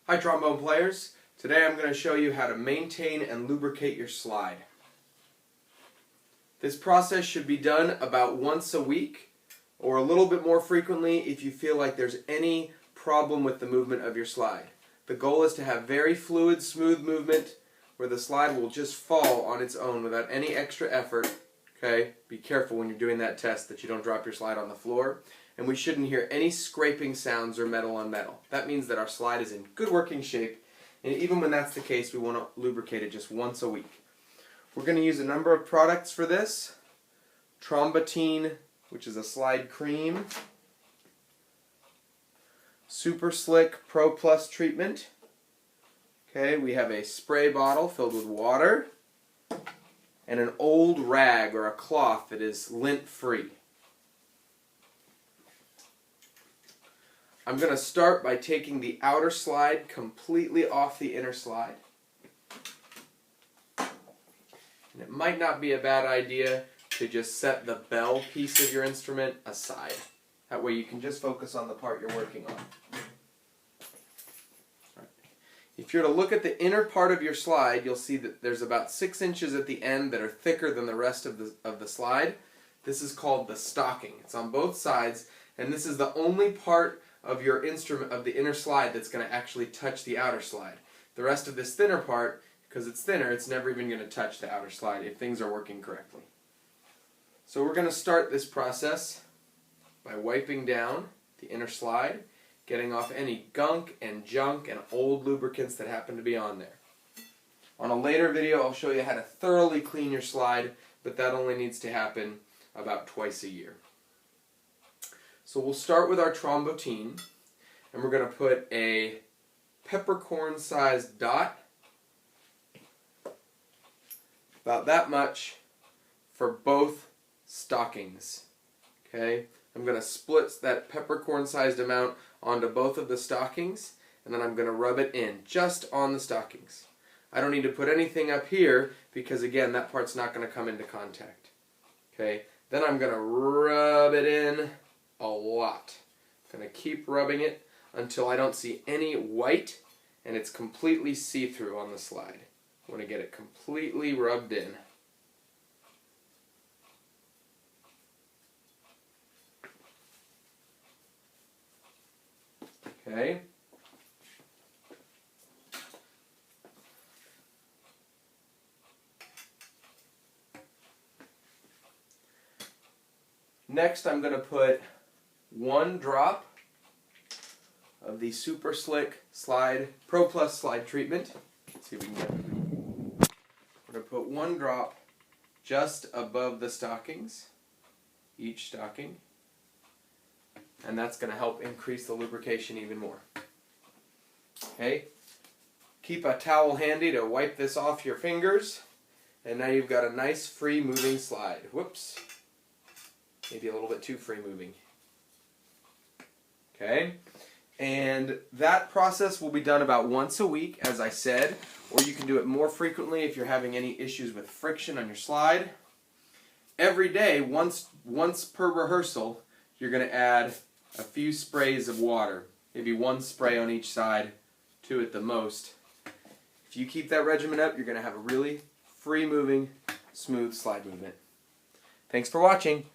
Hi trombone players, today I'm going to show you how to maintain and lubricate your slide. This process should be done about once a week or a little bit more frequently if you feel like there's any problem with the movement of your slide. The goal is to have very fluid, smooth movement where the slide will just fall on its own without any extra effort. Okay? Be careful when you're doing that test that you don't drop your slide on the floor. And we shouldn't hear any scraping sounds or metal on metal. That means that our slide is in good working shape, and even when that's the case, we want to lubricate it just once a week. We're going to use a number of products for this. Trombatine, which is a slide cream. Super Slick Pro Plus treatment. Okay, we have a spray bottle filled with water and an old rag or a cloth that is lint free. I'm going to start by taking the outer slide completely off the inner slide. And it might not be a bad idea to just set the bell piece of your instrument aside. That way you can just focus on the part you're working on. Right. If you're to look at the inner part of your slide, you'll see that there's about 6 inches at the end that are thicker than the rest of the slide. This is called the stocking. It's on both sides, and this is the only part of your instrument, of the inner slide, that's going to actually touch the outer slide. The rest of this thinner part, because it's thinner, it's never even going to touch the outer slide if things are working correctly. So we're going to start this process by wiping down the inner slide, getting off any gunk and junk and old lubricants that happen to be on there. On a later video I'll show you how to thoroughly clean your slide, but that only needs to happen about twice a year. So we'll start with our trombotine, and we're going to put a peppercorn-sized dot, about that much, for both stockings. Okay? I'm going to split that peppercorn-sized amount onto both of the stockings, and then I'm going to rub it in just on the stockings. I don't need to put anything up here because, again, that part's not going to come into contact. Okay? Then I'm going to rub it in a lot. I'm going to keep rubbing it until I don't see any white and it's completely see-through on the slide. I want to get it completely rubbed in. Okay. Next I'm going to put 1 drop of the Super Slick Pro Plus slide treatment. Let's see if we can get it. We're going to put 1 drop just above the stockings, each stocking, and that's going to help increase the lubrication even more. Okay, keep a towel handy to wipe this off your fingers, and now you've got a nice free moving slide. Whoops, maybe a little bit too free moving. Okay, and that process will be done about once a week, as I said, or you can do it more frequently if you're having any issues with friction on your slide. Every day, once per rehearsal, you're going to add a few sprays of water, maybe 1 spray on each side, 2 at the most. If you keep that regimen up, you're going to have a really free moving, smooth slide movement. Thanks for watching.